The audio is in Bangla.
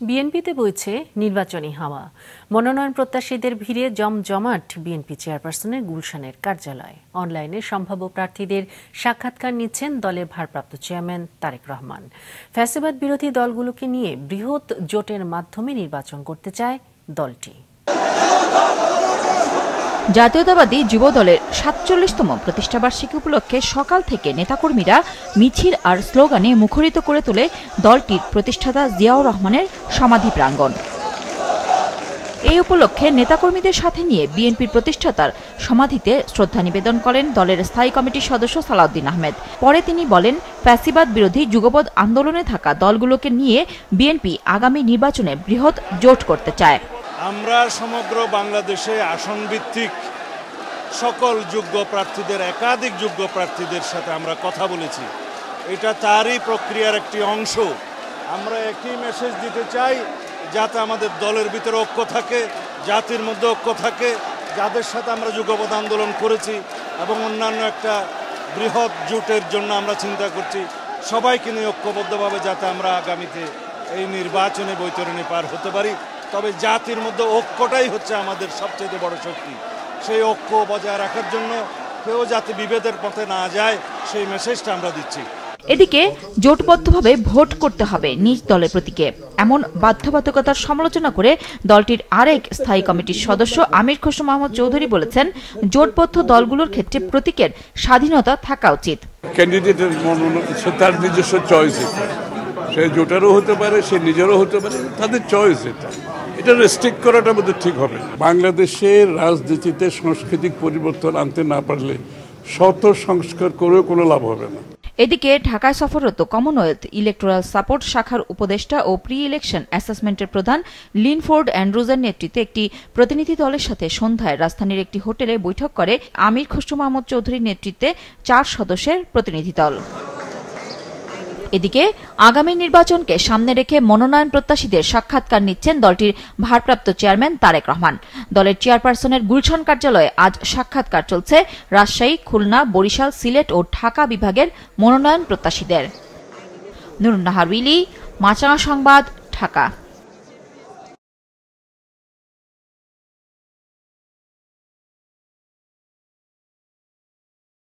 বিএনপিতে বইছে নির্বাচনী হাওয়া। মনোনয়ন প্রত্যাশীদের ভিড়ে জমজমাট বিএনপি চেয়ারপারসনের গুলশানের কার্যালয়। অনলাইনে সম্ভাব্য প্রার্থীদের সাক্ষাৎকার নিচ্ছেন দলের ভারপ্রাপ্ত চেয়ারম্যান তারেক রহমান। ফ্যাসিবাদ বিরোধী দলগুলোকে নিয়ে বৃহৎ জোটের মাধ্যমে নির্বাচন করতে চায় দলটি। জাতীয়তাবাদী যুব দলের ৪৭তম প্রতিষ্ঠাবার্ষিকী উপলক্ষে সকাল থেকে নেতাকর্মীরা মিছিল আর স্লোগানে মুখরিত করে তোলে দলটির প্রতিষ্ঠাতা জিয়াউর রহমানের সমাধি প্রাঙ্গণ। এই উপলক্ষে নেতাকর্মীদের সাথে নিয়ে বিএনপির প্রতিষ্ঠাতার সমাধিতে শ্রদ্ধা নিবেদন করেন দলের স্থায়ী কমিটির সদস্য সালাউদ্দিন আহমেদ। পরে তিনি বলেন, ফ্যাসিবাদ বিরোধী যুগপৎ আন্দোলনে থাকা দলগুলোকে নিয়ে বিএনপি আগামী নির্বাচনে বৃহৎ জোট করতে চায়। আমরা সমগ্র বাংলাদেশে আসন ভিত্তিক সকল যোগ্য প্রার্থীদের, একাধিক যোগ্য প্রার্থীদের সাথে আমরা কথা বলেছি। এটা তারই প্রক্রিয়ার একটি অংশ। আমরা একই মেসেজ দিতে চাই, যাতে আমাদের দলের ভিতরে ঐক্য থাকে, জাতির মধ্যে ঐক্য থাকে, যাদের সাথে আমরা যুগপৎ আন্দোলন করেছি এবং অন্যান্য একটা বৃহৎ জোটের জন্য আমরা চিন্তা করছি, সবাইকে নিয়ে ঐক্যবদ্ধভাবে যাতে আমরা আগামীতে এই নির্বাচনে বৈতরণী পার হতে পারি। তবে জাতির মধ্যে ঐক্যটাই হচ্ছে আমাদের সবচেয়ে বড় শক্তি। সেই ঐক্য বজায় রাখার জন্য কেউ যাতে বিভেদের পথে না যায়, সেই মেসেজটা আমরা দিচ্ছি। এদিকে জোটবদ্ধভাবে ভোট করতে হবে নিজ দলের প্রতীকে, এমন বাধ্যবাধকতার সমালোচনা করে দলটির আরেক স্থায়ী কমিটির সদস্য আমির খসরু মাহমুদ চৌধুরী বলেছেন, জোটবদ্ধ দলগুলোর ক্ষেত্রে প্রতীকের স্বাধীনতা থাকা উচিত। ক্যান্ডিডেটের তার নিজস্ব চয়েস, সে জোটারও হতে পারে, সে নিজেরও হতে পারে, তাদের চয়েস। এটা রেস্ট্রিক্ট করাটা বোধহয় ঠিক হবে। বাংলাদেশের রাজনীতিতে সাংস্কৃতিক পরিবর্তন আনতে না পারলে শত সংস্কার করেও কোনো লাভ হবে না। এদিকে ঢাকায় সফররত কমনওয়েলথ ইলেকটোরাল সাপোর্ট শাখার উপদেষ্টা ও প্রি ইলেকশন অ্যাসেসমেন্টের প্রধান লিনফোর্ড অ্যান্ড্রুজের নেতৃত্বে একটি প্রতিনিধি দলের সাথে সন্ধ্যায় রাজধানীর একটি হোটেলে বৈঠক করে আমির খসরু মাহমুদ চৌধুরীর নেতৃত্বে ৪ সদস্যের প্রতিনিধি দল। এদিকে আগামী নির্বাচনকে সামনে রেখে মনোনয়ন প্রত্যাশীদের সাক্ষাৎকার নিচ্ছেন দলটির ভারপ্রাপ্ত চেয়ারম্যান তারেক রহমান। দলের চেয়ারপারসনের গুলশান কার্যালয়ে আজ সাক্ষাৎকার চলছে রাজশাহী, খুলনা, বরিশাল, সিলেট ও ঢাকা বিভাগের মনোনয়ন প্রত্যাশীদের। নুরুন নাহার উইলি, মাছরাঙা সংবাদ, ঢাকা।